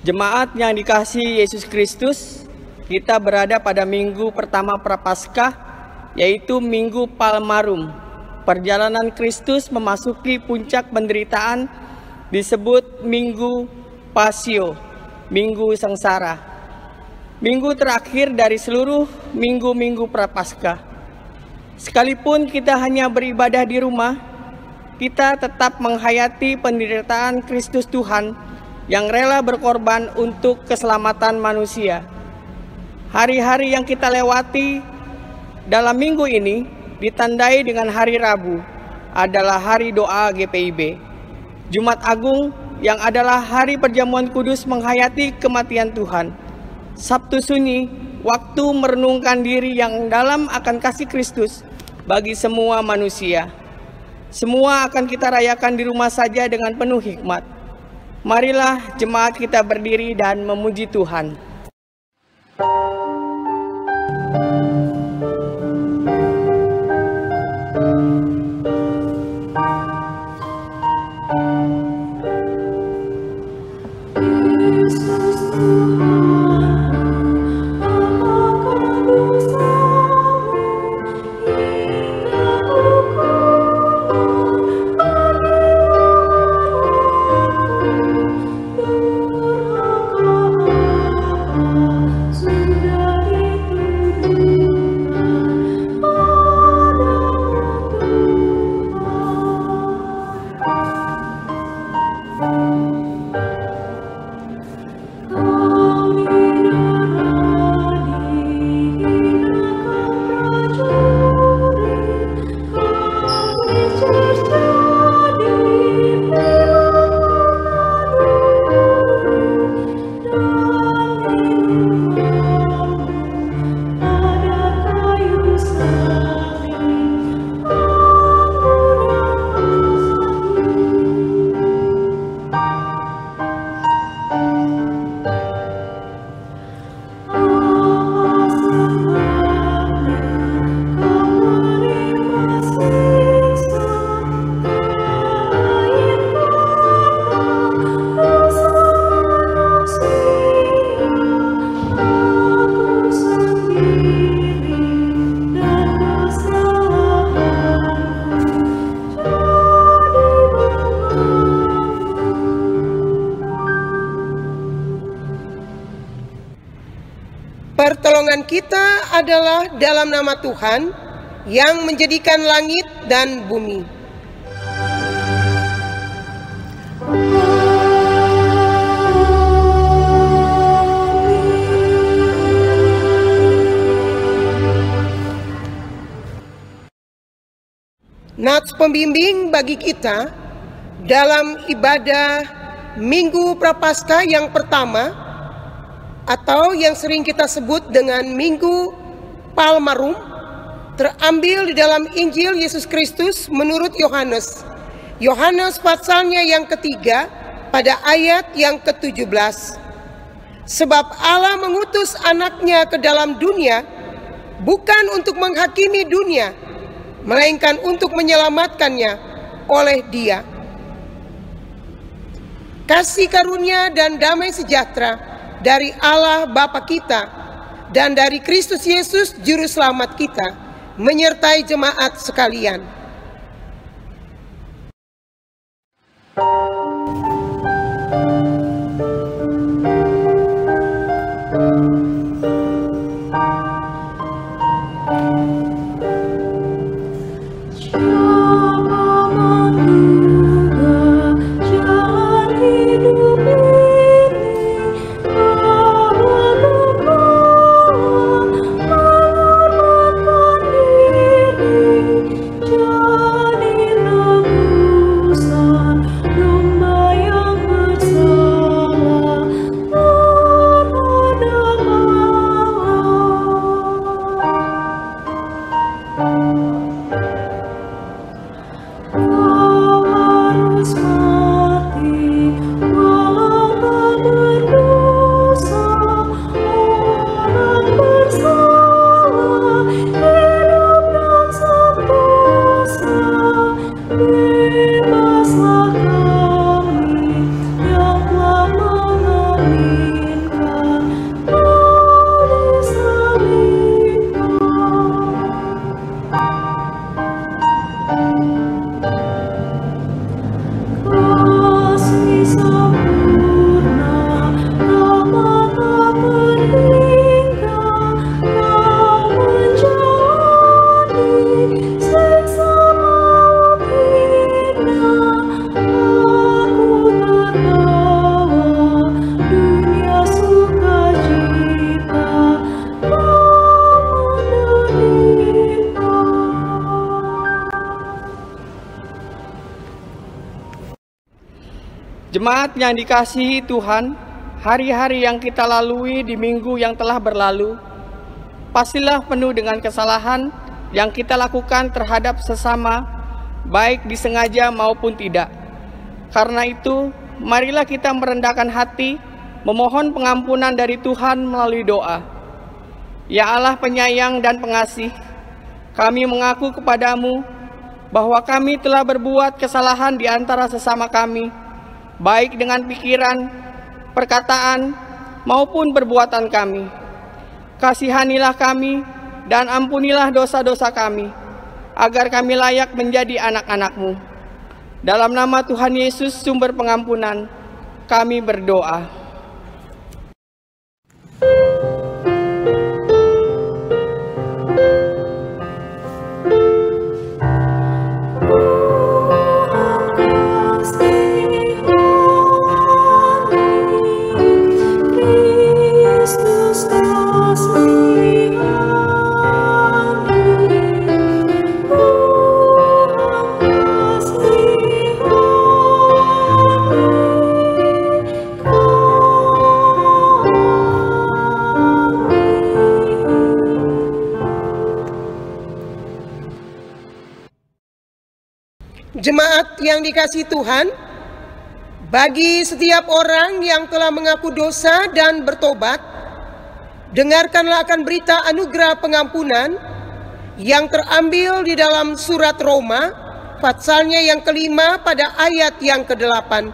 Jemaat yang dikasihi Yesus Kristus, kita berada pada minggu pertama Prapaskah, yaitu Minggu Palmarum. Perjalanan Kristus memasuki puncak penderitaan disebut Minggu Pasio, Minggu Sengsara. Minggu terakhir dari seluruh minggu-minggu Prapaskah. Sekalipun kita hanya beribadah di rumah, kita tetap menghayati penderitaan Kristus Tuhan yang rela berkorban untuk keselamatan manusia. Hari-hari yang kita lewati dalam minggu ini ditandai dengan hari Rabu adalah hari doa GPIB. Jumat Agung yang adalah hari perjamuan kudus menghayati kematian Tuhan. Sabtu Sunyi, waktu merenungkan diri yang dalam akan kasih Kristus bagi semua manusia. Semua akan kita rayakan di rumah saja dengan penuh hikmat. Marilah jemaat kita berdiri dan memuji Tuhan. Pertolongan kita adalah dalam nama Tuhan yang menjadikan langit dan bumi. Nats pembimbing bagi kita dalam ibadah Minggu Prapaskah yang pertama, atau yang sering kita sebut dengan Minggu Palmarum, terambil di dalam Injil Yesus Kristus menurut Yohanes. Yohanes pasalnya yang ketiga pada ayat yang ke-17. Sebab Allah mengutus anaknya ke dalam dunia bukan untuk menghakimi dunia, melainkan untuk menyelamatkannya oleh Dia. Kasih karunia dan damai sejahtera dari Allah Bapa kita dan dari Kristus Yesus Juru Selamat kita menyertai jemaat sekalian. Jemaat yang dikasihi Tuhan, hari-hari yang kita lalui di minggu yang telah berlalu, pastilah penuh dengan kesalahan yang kita lakukan terhadap sesama, baik disengaja maupun tidak. Karena itu, marilah kita merendahkan hati, memohon pengampunan dari Tuhan melalui doa. Ya Allah penyayang dan pengasih, kami mengaku kepadamu bahwa kami telah berbuat kesalahan di antara sesama kami, baik dengan pikiran, perkataan, maupun perbuatan kami. Kasihanilah kami dan ampunilah dosa-dosa kami, agar kami layak menjadi anak-anak-Mu. Dalam nama Tuhan Yesus, sumber pengampunan, kami berdoa. Jemaat yang dikasihi Tuhan, bagi setiap orang yang telah mengaku dosa dan bertobat, dengarkanlah akan berita anugerah pengampunan yang terambil di dalam surat Roma, pasalnya yang kelima pada ayat yang ke-8.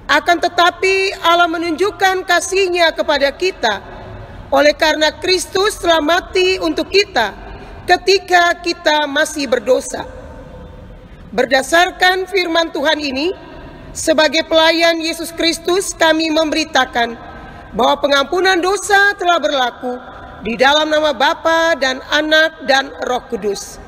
Akan tetapi Allah menunjukkan kasih-Nya kepada kita, oleh karena Kristus telah mati untuk kita ketika kita masih berdosa. Berdasarkan firman Tuhan ini, sebagai pelayan Yesus Kristus kami memberitakan bahwa pengampunan dosa telah berlaku di dalam nama Bapa dan Anak dan Roh Kudus.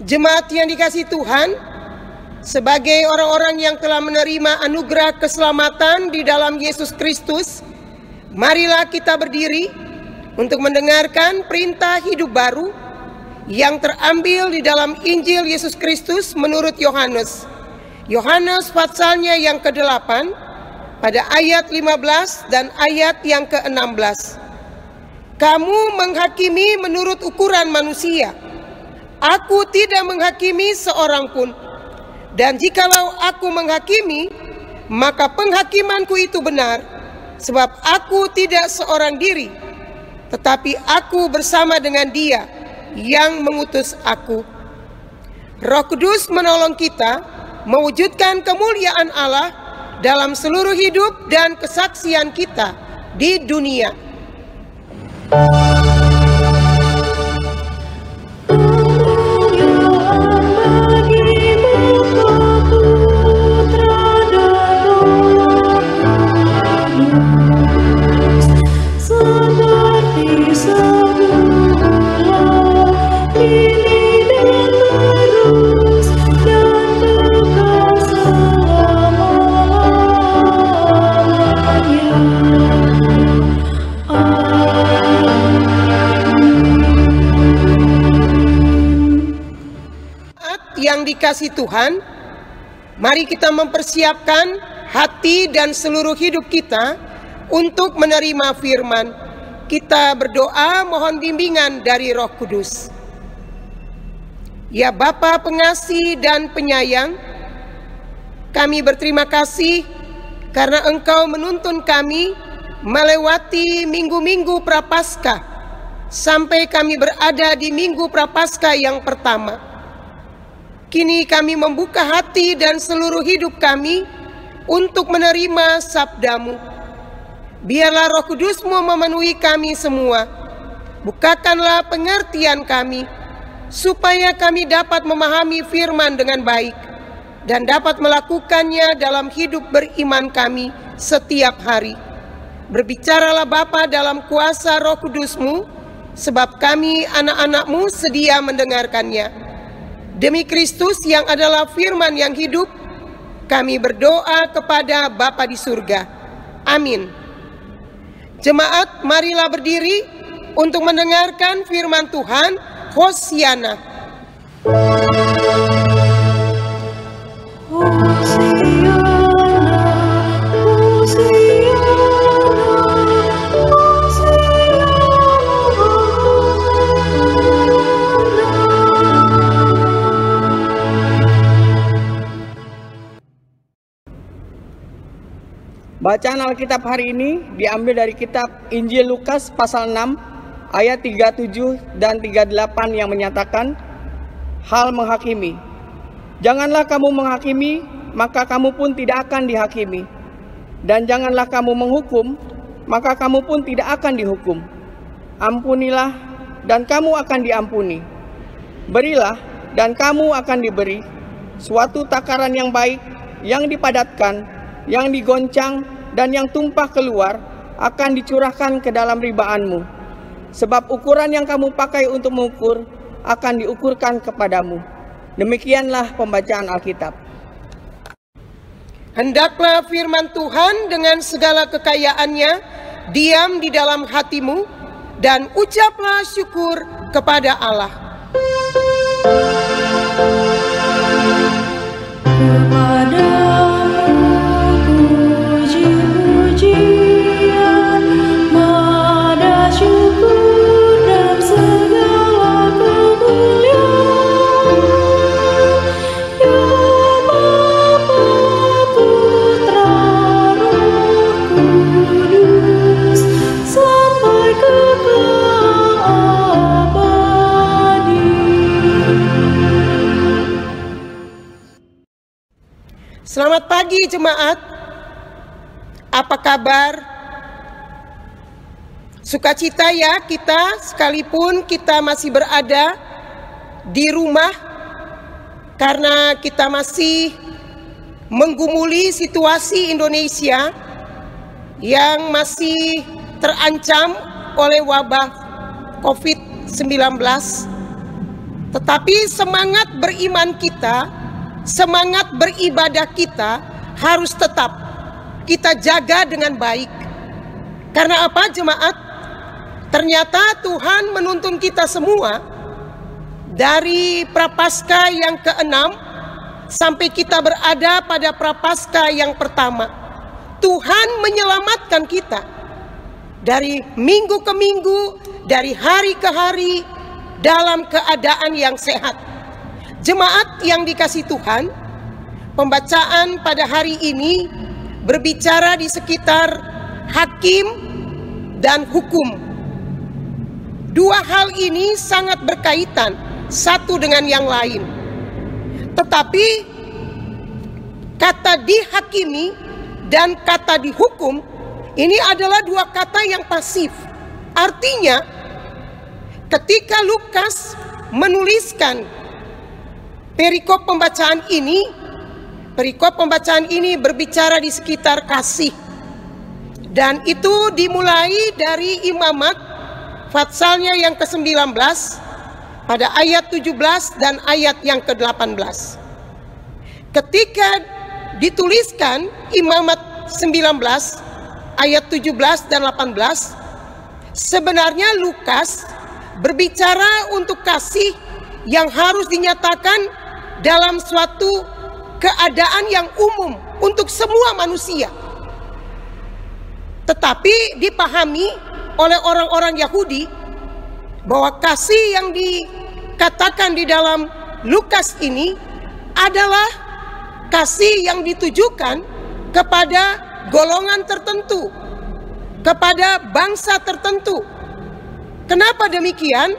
Jemaat yang dikasihi Tuhan, sebagai orang-orang yang telah menerima anugerah keselamatan di dalam Yesus Kristus, marilah kita berdiri untuk mendengarkan perintah hidup baru yang terambil di dalam Injil Yesus Kristus menurut Yohanes. Yohanes pasalnya yang ke-8 pada ayat 15 dan ayat yang ke-16. Kamu menghakimi menurut ukuran manusia. Aku tidak menghakimi seorang pun. Dan jikalau aku menghakimi, maka penghakimanku itu benar, sebab aku tidak seorang diri, tetapi aku bersama dengan Dia yang mengutus aku. Roh Kudus menolong kita mewujudkan kemuliaan Allah dalam seluruh hidup dan kesaksian kita di dunia. Dikasih Tuhan, mari kita mempersiapkan hati dan seluruh hidup kita untuk menerima firman. Kita berdoa mohon bimbingan dari Roh Kudus. Ya Bapa pengasih dan penyayang, Kami berterima kasih karena Engkau menuntun kami melewati minggu-minggu Prapaskah sampai kami berada di minggu Prapaskah yang pertama. Kini kami membuka hati dan seluruh hidup kami untuk menerima sabda-Mu. Biarlah Roh Kudus-Mu memenuhi kami semua. Bukakanlah pengertian kami, supaya kami dapat memahami firman dengan baik dan dapat melakukannya dalam hidup beriman kami setiap hari. Berbicaralah Bapa dalam kuasa Roh Kudus-Mu, sebab kami anak-anak-Mu sedia mendengarkannya. Demi Kristus yang adalah firman yang hidup, kami berdoa kepada Bapa di surga. Amin. Jemaat, marilah berdiri untuk mendengarkan firman Tuhan. Hosiana. Bacaan Alkitab hari ini diambil dari kitab Injil Lukas pasal 6 ayat 37 dan 38 yang menyatakan hal menghakimi. Janganlah kamu menghakimi, maka kamu pun tidak akan dihakimi. Dan janganlah kamu menghukum, maka kamu pun tidak akan dihukum. Ampunilah, dan kamu akan diampuni. Berilah, dan kamu akan diberi. Suatu takaran yang baik, yang dipadatkan, yang digoncang, dan yang tumpah keluar, akan dicurahkan ke dalam ribaanmu. Sebab ukuran yang kamu pakai untuk mengukur, akan diukurkan kepadamu. Demikianlah pembacaan Alkitab. Hendaklah firman Tuhan dengan segala kekayaannya diam di dalam hatimu, dan ucaplah syukur kepada Allah. Selamat pagi jemaat, apa kabar? Sukacita ya kita, sekalipun kita masih berada di rumah karena kita masih menggumuli situasi Indonesia yang masih terancam oleh wabah COVID-19. Tetapi semangat beriman kita, semangat beribadah kita harus tetap kita jaga dengan baik. Karena apa jemaat? Ternyata Tuhan menuntun kita semua dari Prapaskah yang ke-6 sampai kita berada pada Prapaskah yang pertama. Tuhan menyelamatkan kita dari minggu ke minggu, dari hari ke hari dalam keadaan yang sehat. Jemaat yang dikasihi Tuhan, pembacaan pada hari ini berbicara di sekitar hakim dan hukum. Dua hal ini sangat berkaitan satu dengan yang lain. Tetapi kata dihakimi dan kata dihukum ini adalah dua kata yang pasif. Artinya ketika Lukas menuliskan perikop pembacaan ini berbicara di sekitar kasih. Dan itu dimulai dari Imamat Fatsalnya yang ke-19 pada ayat 17 dan ayat yang ke-18. Ketika dituliskan Imamat 19 ayat 17 dan 18, sebenarnya Lukas berbicara untuk kasih yang harus dinyatakan dalam suatu keadaan yang umum untuk semua manusia. Tetapi dipahami oleh orang-orang Yahudi bahwa kasih yang dikatakan di dalam Lukas ini adalah kasih yang ditujukan kepada golongan tertentu, kepada bangsa tertentu. Kenapa demikian?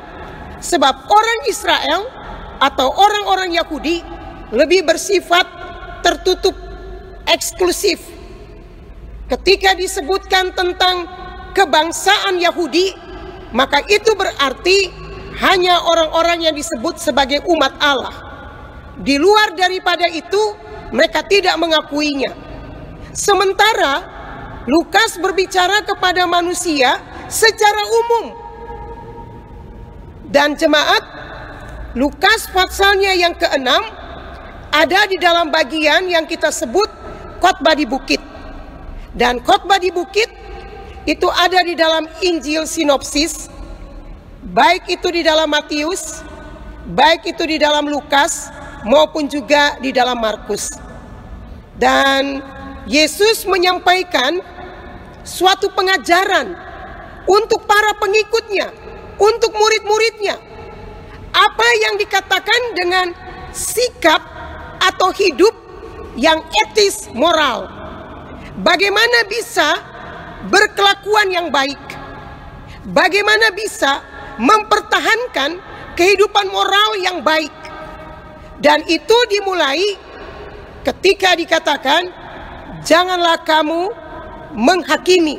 Sebab orang Israel atau orang-orang Yahudi lebih bersifat tertutup, eksklusif. Ketika disebutkan tentang kebangsaan Yahudi, maka itu berarti hanya orang-orang yang disebut sebagai umat Allah. Di luar daripada itu, mereka tidak mengakuinya. Sementara Lukas berbicara kepada manusia secara umum. Dan jemaat, Lukas pasalnya yang ke-6 ada di dalam bagian yang kita sebut khotbah di bukit. Dan khotbah di bukit itu ada di dalam Injil sinopsis, baik itu di dalam Matius, baik itu di dalam Lukas, maupun juga di dalam Markus. Dan Yesus menyampaikan suatu pengajaran untuk para pengikutnya, untuk murid-muridnya. Apa yang dikatakan dengan sikap atau hidup yang etis moral. Bagaimana bisa berkelakuan yang baik? Bagaimana bisa mempertahankan kehidupan moral yang baik? Dan itu dimulai ketika dikatakan, janganlah kamu menghakimi.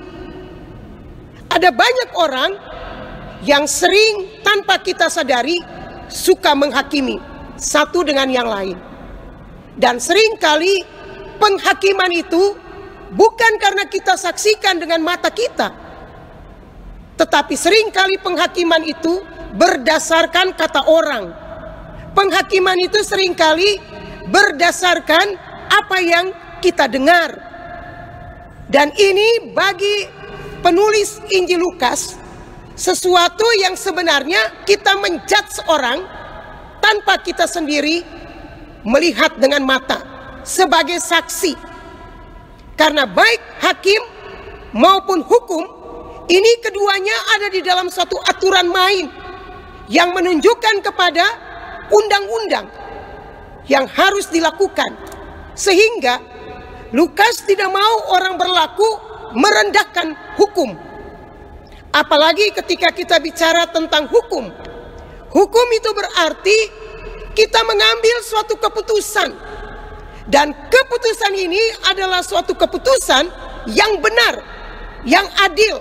Ada banyak orang yang sering tanpa kita sadari suka menghakimi satu dengan yang lain. Dan seringkali penghakiman itu bukan karena kita saksikan dengan mata kita, tetapi seringkali penghakiman itu berdasarkan kata orang. Penghakiman itu seringkali berdasarkan apa yang kita dengar. Dan ini bagi penulis Injil Lukas sesuatu yang sebenarnya kita menjudge orang tanpa kita sendiri melihat dengan mata sebagai saksi. Karena baik hakim maupun hukum, ini keduanya ada di dalam suatu aturan main yang menunjukkan kepada undang-undang yang harus dilakukan. Sehingga Lukas tidak mau orang berlaku merendahkan hukum. Apalagi ketika kita bicara tentang hukum. Hukum itu berarti kita mengambil suatu keputusan. Dan keputusan ini adalah suatu keputusan yang benar, yang adil,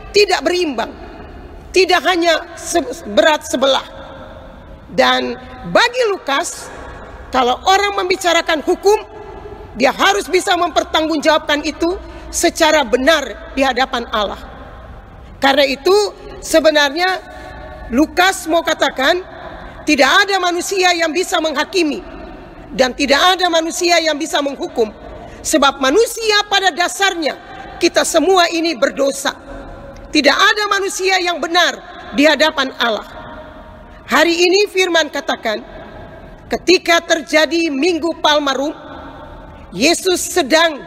tidak berimbang, tidak hanya berat sebelah. Dan bagi Lukas, kalau orang membicarakan hukum, dia harus bisa mempertanggungjawabkan itu secara benar di hadapan Allah. Karena itu sebenarnya Lukas mau katakan, tidak ada manusia yang bisa menghakimi. Dan tidak ada manusia yang bisa menghukum. Sebab manusia pada dasarnya kita semua ini berdosa. Tidak ada manusia yang benar di hadapan Allah. Hari ini firman katakan, ketika terjadi Minggu Palmarum, Yesus sedang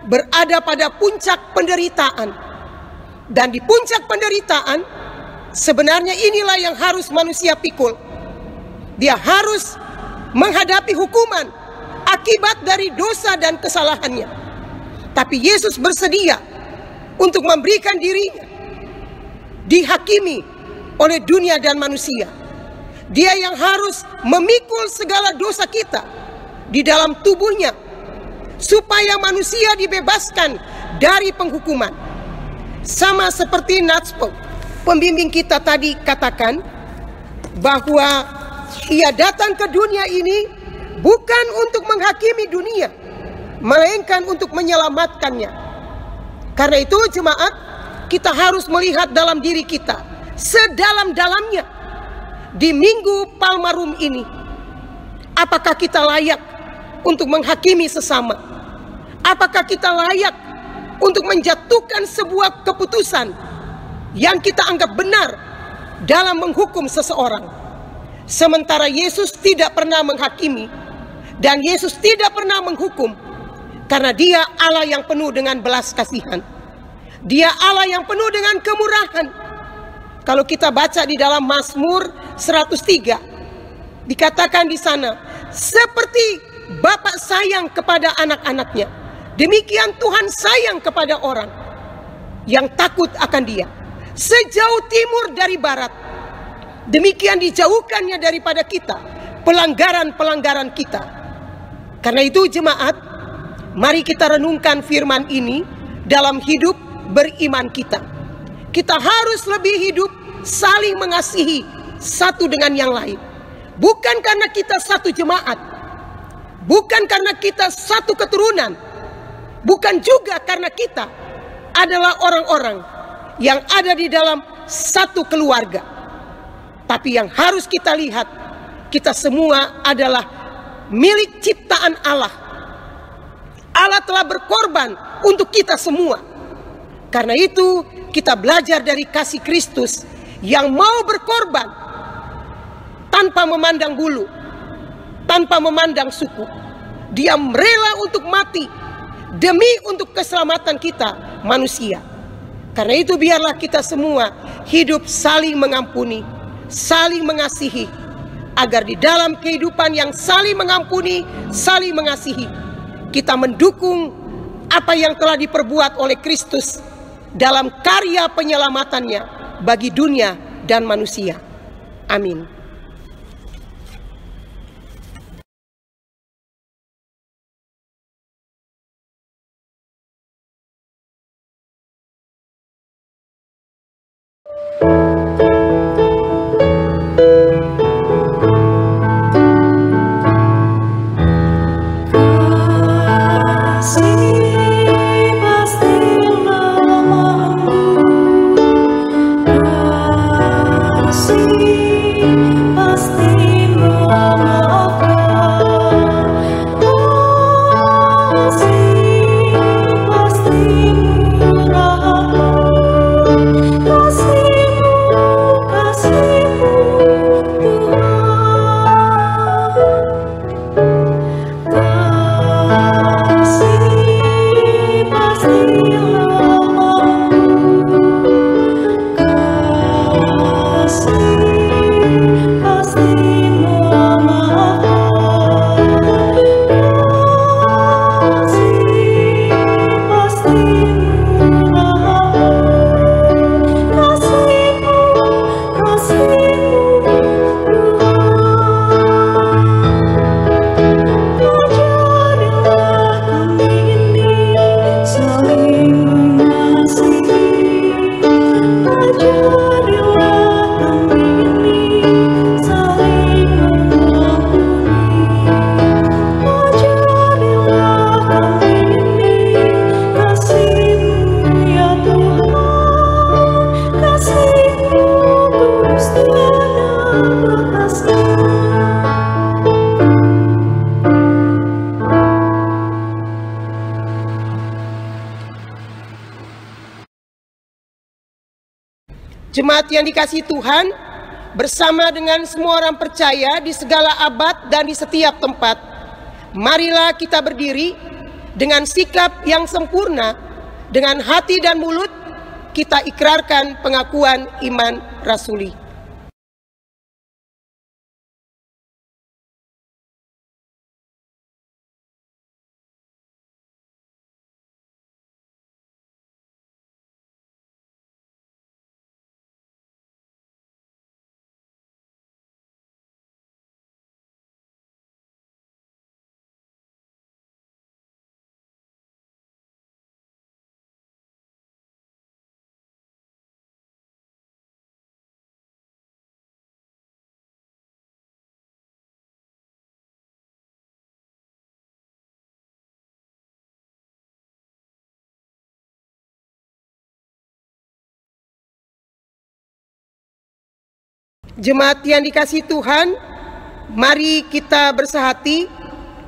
berada pada puncak penderitaan. Dan di puncak penderitaan, sebenarnya inilah yang harus manusia pikul. Dia harus menghadapi hukuman akibat dari dosa dan kesalahannya. Tapi Yesus bersedia untuk memberikan dirinya dihakimi oleh dunia dan manusia. Dia yang harus memikul segala dosa kita di dalam tubuhnya, supaya manusia dibebaskan dari penghukuman. Sama seperti Natspo, pembimbing kita tadi katakan, bahwa ia datang ke dunia ini bukan untuk menghakimi dunia, melainkan untuk menyelamatkannya. Karena itu jemaat, kita harus melihat dalam diri kita, sedalam-dalamnya di Minggu Palmarum ini. Apakah kita layak untuk menghakimi sesama? Apakah kita layak untuk menjatuhkan sebuah keputusan yang kita anggap benar dalam menghukum seseorang? Sementara Yesus tidak pernah menghakimi dan Yesus tidak pernah menghukum, karena Dia Allah yang penuh dengan belas kasihan. Dia Allah yang penuh dengan kemurahan. Kalau kita baca di dalam Mazmur 103, dikatakan di sana, seperti Bapa sayang kepada anak-anaknya, demikian Tuhan sayang kepada orang yang takut akan Dia. Sejauh timur dari barat, demikian dijauhkannya daripada kita pelanggaran-pelanggaran kita. Karena itu jemaat, mari kita renungkan firman ini dalam hidup beriman kita. Kita harus lebih hidup saling mengasihi satu dengan yang lain. Bukan karena kita satu jemaat, bukan karena kita satu keturunan, bukan juga karena kita adalah orang-orang yang ada di dalam satu keluarga. Tapi yang harus kita lihat, kita semua adalah milik ciptaan Allah. Allah telah berkorban untuk kita semua. Karena itu kita belajar dari kasih Kristus yang mau berkorban tanpa memandang bulu, tanpa memandang suku. Dia rela untuk mati demi untuk keselamatan kita manusia. Karena itu biarlah kita semua hidup saling mengampuni, saling mengasihi, agar di dalam kehidupan yang saling mengampuni, saling mengasihi, kita mendukung apa yang telah diperbuat oleh Kristus dalam karya penyelamatannya bagi dunia dan manusia. Amin. Jemaat yang dikasihi Tuhan, bersama dengan semua orang percaya di segala abad dan di setiap tempat, marilah kita berdiri dengan sikap yang sempurna, dengan hati dan mulut kita ikrarkan pengakuan iman rasuli. Jemaat yang dikasihi Tuhan, mari kita bersehati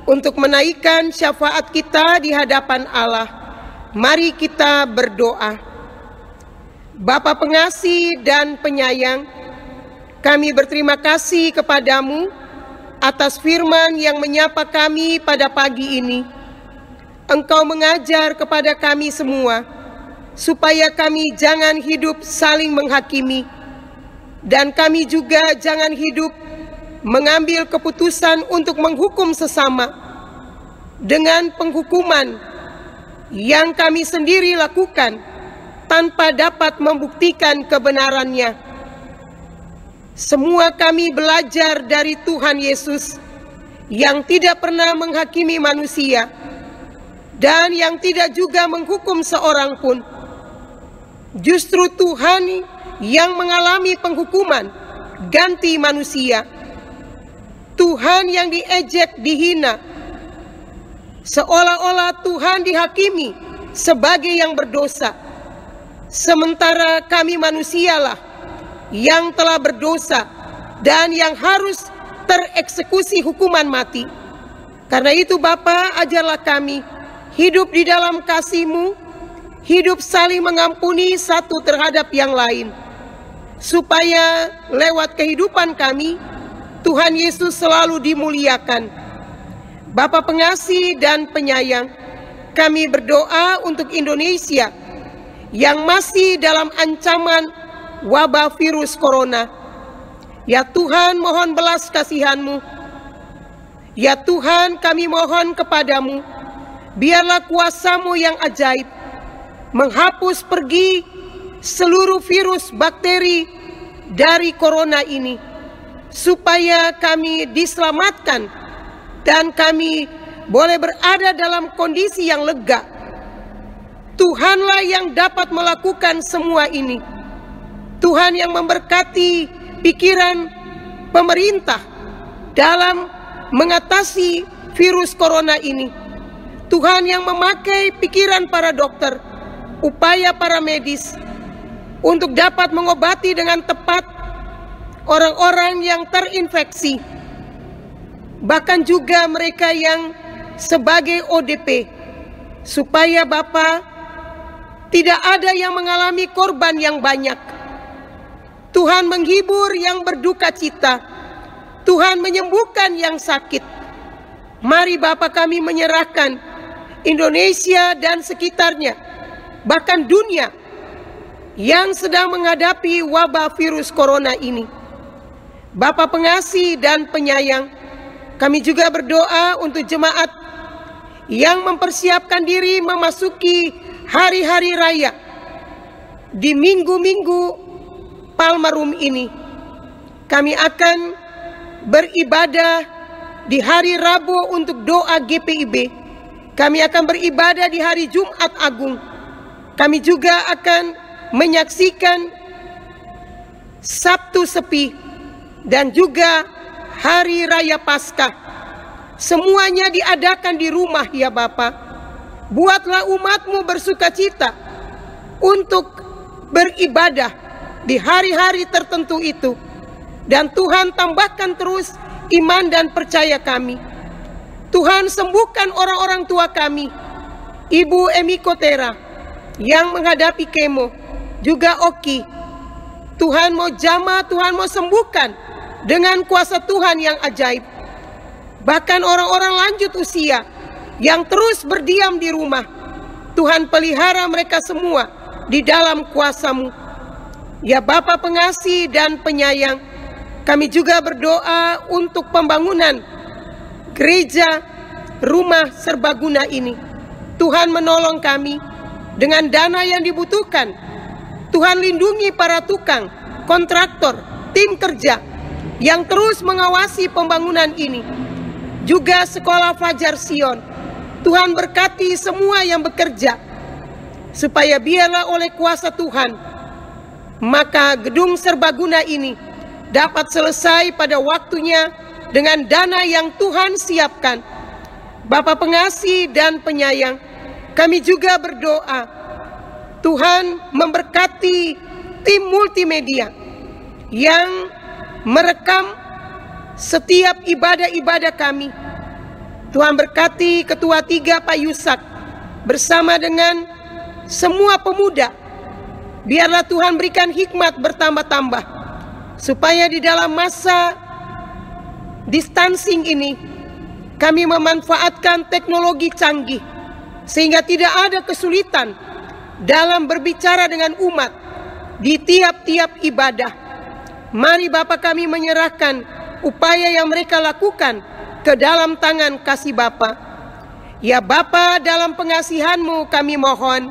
untuk menaikkan syafaat kita di hadapan Allah. Mari kita berdoa. Bapa pengasih dan penyayang, kami berterima kasih kepadamu atas firman yang menyapa kami pada pagi ini. Engkau mengajar kepada kami semua, supaya kami jangan hidup saling menghakimi, dan kami juga jangan hidup mengambil keputusan untuk menghukum sesama, dengan penghukuman yang kami sendiri lakukan tanpa dapat membuktikan kebenarannya. Semua kami belajar dari Tuhan Yesus yang tidak pernah menghakimi manusia dan yang tidak juga menghukum seorang pun. Justru Tuhan yang mengalami penghukuman ganti manusia. Tuhan yang diejek, dihina, seolah-olah Tuhan dihakimi sebagai yang berdosa, sementara kami manusialah yang telah berdosa dan yang harus tereksekusi hukuman mati. Karena itu Bapa, ajarlah kami hidup di dalam kasih-Mu, hidup saling mengampuni satu terhadap yang lain, supaya lewat kehidupan kami Tuhan Yesus selalu dimuliakan. Bapa pengasih dan penyayang, kami berdoa untuk Indonesia yang masih dalam ancaman wabah virus corona. Ya Tuhan, mohon belas kasihan-Mu. Ya Tuhan, kami mohon kepadamu, biarlah kuasa-Mu yang ajaib menghapus pergi seluruh virus bakteri dari corona ini, supaya kami diselamatkan dan kami boleh berada dalam kondisi yang lega. Tuhanlah yang dapat melakukan semua ini. Tuhan yang memberkati pikiran pemerintah dalam mengatasi virus corona ini. Tuhan yang memakai pikiran para dokter, upaya para medis untuk dapat mengobati dengan tepat orang-orang yang terinfeksi, bahkan juga mereka yang sebagai ODP, supaya Bapa tidak ada yang mengalami korban yang banyak. Tuhan menghibur yang berduka cita, Tuhan menyembuhkan yang sakit. Mari Bapa, kami menyerahkan Indonesia dan sekitarnya, bahkan dunia yang sedang menghadapi wabah virus corona ini. Bapa pengasih dan penyayang, kami juga berdoa untuk jemaat yang mempersiapkan diri memasuki hari-hari raya di minggu-minggu Palmarum ini. Kami akan beribadah di hari Rabu untuk doa GPIB. Kami akan beribadah di hari Jumat Agung. Kami juga akan menyaksikan Sabtu Sepi dan juga Hari Raya Paskah. Semuanya diadakan di rumah ya Bapa. Buatlah umat-Mu bersukacita untuk beribadah di hari-hari tertentu itu. Dan Tuhan tambahkan terus iman dan percaya kami. Tuhan sembuhkan orang-orang tua kami, Ibu Emi Kotera yang menghadapi kemo, juga Oki. Tuhan mau jamah, Tuhan mau sembuhkan dengan kuasa Tuhan yang ajaib. Bahkan orang-orang lanjut usia yang terus berdiam di rumah, Tuhan pelihara mereka semua di dalam kuasa-Mu. Ya Bapa pengasih dan penyayang, kami juga berdoa untuk pembangunan gereja rumah serbaguna ini. Tuhan menolong kami dengan dana yang dibutuhkan. Tuhan lindungi para tukang, kontraktor, tim kerja yang terus mengawasi pembangunan ini. Juga sekolah Fajar Sion. Tuhan berkati semua yang bekerja, supaya biarlah oleh kuasa Tuhan, maka gedung serbaguna ini dapat selesai pada waktunya dengan dana yang Tuhan siapkan. Bapa pengasih dan penyayang, kami juga berdoa Tuhan memberkati tim multimedia yang merekam setiap ibadah-ibadah kami. Tuhan berkati Ketua 3 Pak Yusak bersama dengan semua pemuda. Biarlah Tuhan berikan hikmat bertambah-tambah, supaya di dalam masa distancing ini kami memanfaatkan teknologi canggih, sehingga tidak ada kesulitan dalam berbicara dengan umat di tiap-tiap ibadah. Mari Bapa, kami menyerahkan upaya yang mereka lakukan ke dalam tangan kasih Bapa. Ya Bapa, dalam pengasihan-Mu kami mohon,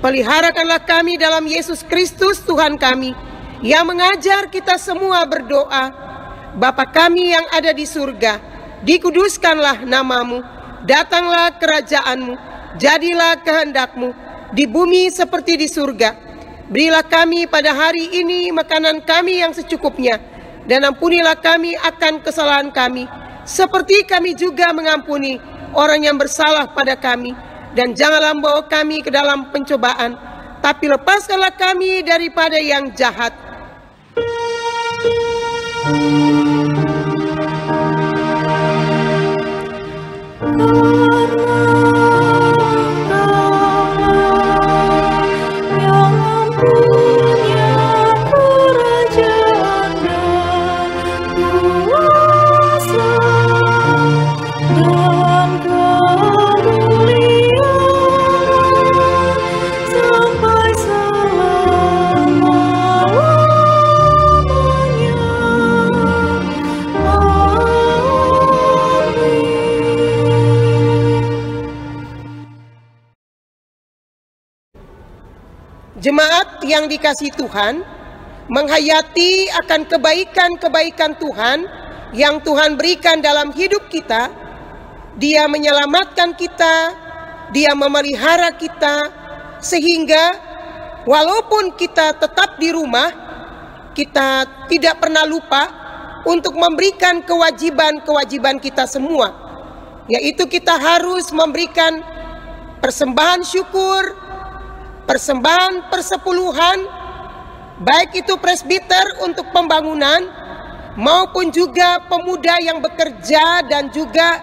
peliharakanlah kami dalam Yesus Kristus Tuhan kami, yang mengajar kita semua berdoa. Bapa kami yang ada di surga, dikuduskanlah nama-Mu, datanglah kerajaan-Mu, jadilah kehendak-Mu di bumi seperti di surga. Berilah kami pada hari ini makanan kami yang secukupnya, dan ampunilah kami akan kesalahan kami, seperti kami juga mengampuni orang yang bersalah pada kami. Dan janganlah membawa kami ke dalam pencobaan, tapi lepaskanlah kami daripada yang jahat. Jemaat yang dikasihi Tuhan, menghayati akan kebaikan-kebaikan Tuhan yang Tuhan berikan dalam hidup kita. Dia menyelamatkan kita, Dia memelihara kita, sehingga walaupun kita tetap di rumah, kita tidak pernah lupa untuk memberikan kewajiban-kewajiban kita semua, yaitu kita harus memberikan persembahan syukur, persembahan persepuluhan, baik itu presbiter untuk pembangunan, maupun juga pemuda yang bekerja, dan juga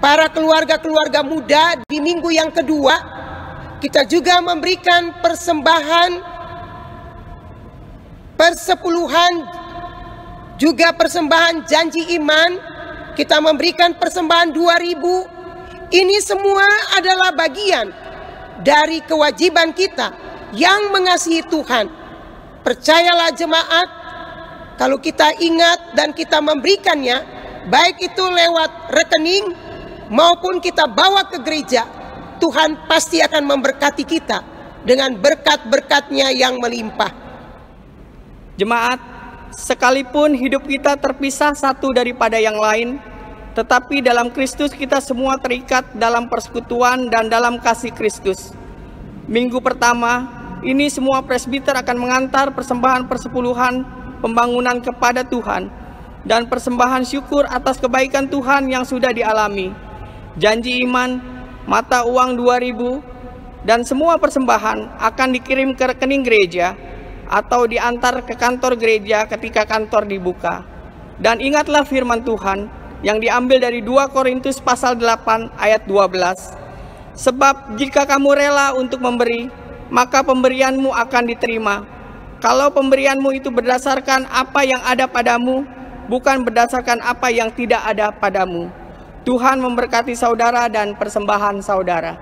para keluarga-keluarga muda di minggu yang kedua. Kita juga memberikan persembahan persepuluhan, juga persembahan janji iman. Kita memberikan persembahan 2.000. Ini semua adalah bagian dari kewajiban kita yang mengasihi Tuhan. Percayalah jemaat, kalau kita ingat dan kita memberikannya, baik itu lewat rekening maupun kita bawa ke gereja, Tuhan pasti akan memberkati kita dengan berkat-berkat-Nya yang melimpah. Jemaat, sekalipun hidup kita terpisah satu daripada yang lain, tetapi dalam Kristus kita semua terikat dalam persekutuan dan dalam kasih Kristus. Minggu pertama ini semua presbiter akan mengantar persembahan persepuluhan pembangunan kepada Tuhan dan persembahan syukur atas kebaikan Tuhan yang sudah dialami, janji iman, mata uang 2.000, dan semua persembahan akan dikirim ke rekening gereja atau diantar ke kantor gereja ketika kantor dibuka. Dan ingatlah firman Tuhan yang diambil dari 2 Korintus pasal 8 ayat 12. Sebab jika kamu rela untuk memberi, maka pemberianmu akan diterima. Kalau pemberianmu itu berdasarkan apa yang ada padamu, bukan berdasarkan apa yang tidak ada padamu. Tuhan memberkati saudara dan persembahan saudara.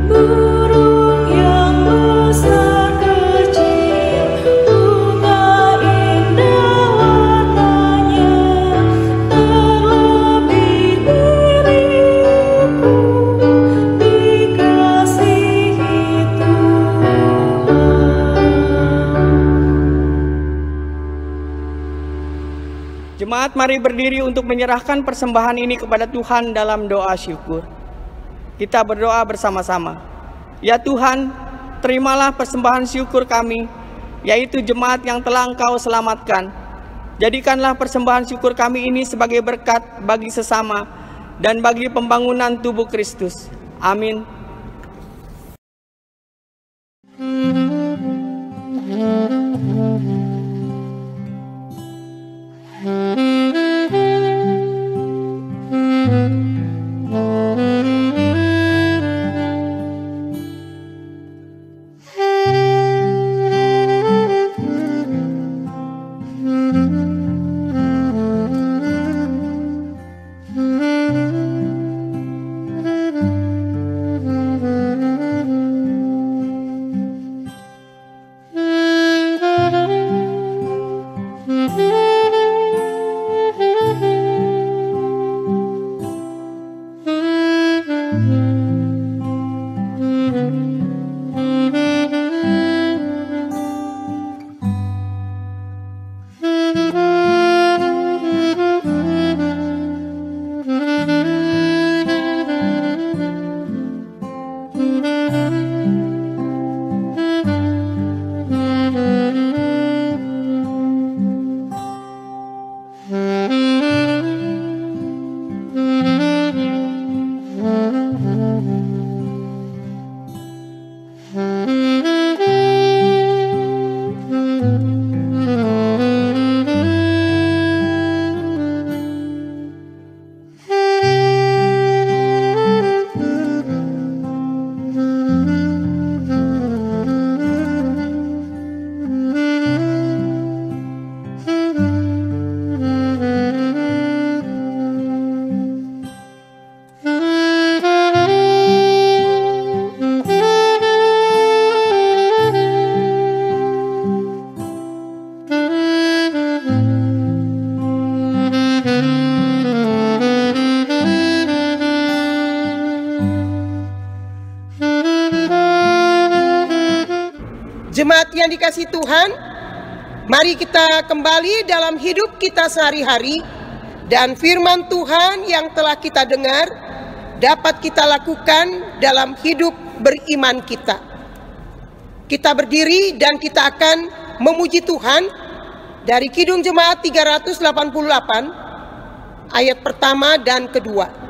Burung yang besar kecil, bunga indah Jemaat, mari berdiri untuk menyerahkan persembahan ini kepada Tuhan dalam doa syukur. Kita berdoa bersama-sama. Ya Tuhan, terimalah persembahan syukur kami, yaitu jemaat yang telah Engkau selamatkan. Jadikanlah persembahan syukur kami ini sebagai berkat bagi sesama dan bagi pembangunan tubuh Kristus. Amin. Jemaat yang dikasihi Tuhan, mari kita kembali dalam hidup kita sehari-hari, dan firman Tuhan yang telah kita dengar dapat kita lakukan dalam hidup beriman kita. Kita berdiri dan kita akan memuji Tuhan dari Kidung Jemaat 388 ayat pertama dan kedua.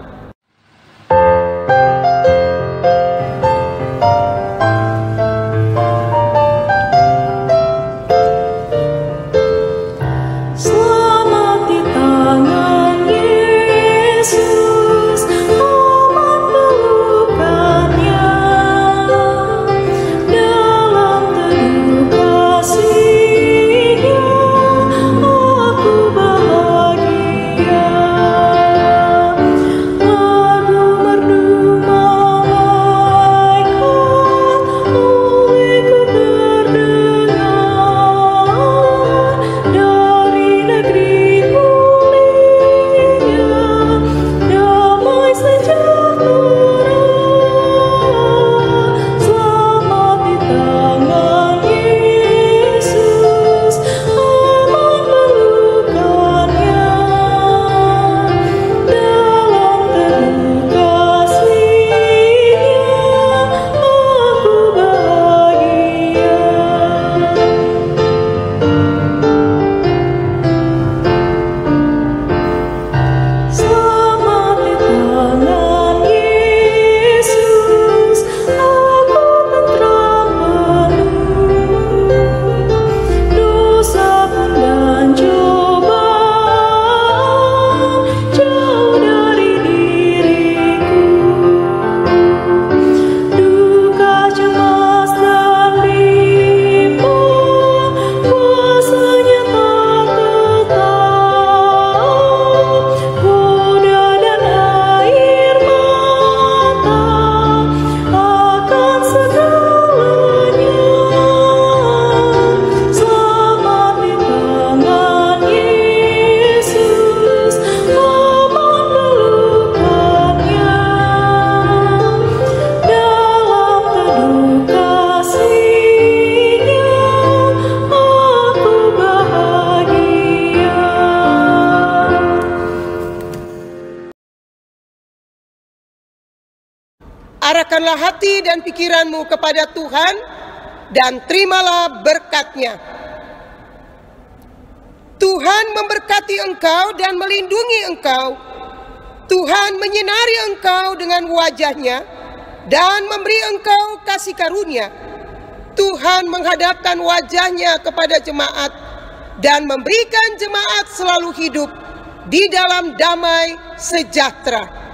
Arahkanlah hati dan pikiranmu kepada Tuhan dan terimalah berkat-Nya. Tuhan memberkati engkau dan melindungi engkau. Tuhan menyinari engkau dengan wajah-Nya dan memberi engkau kasih karunia. Tuhan menghadapkan wajah-Nya kepada jemaat dan memberikan jemaat selalu hidup di dalam damai sejahtera.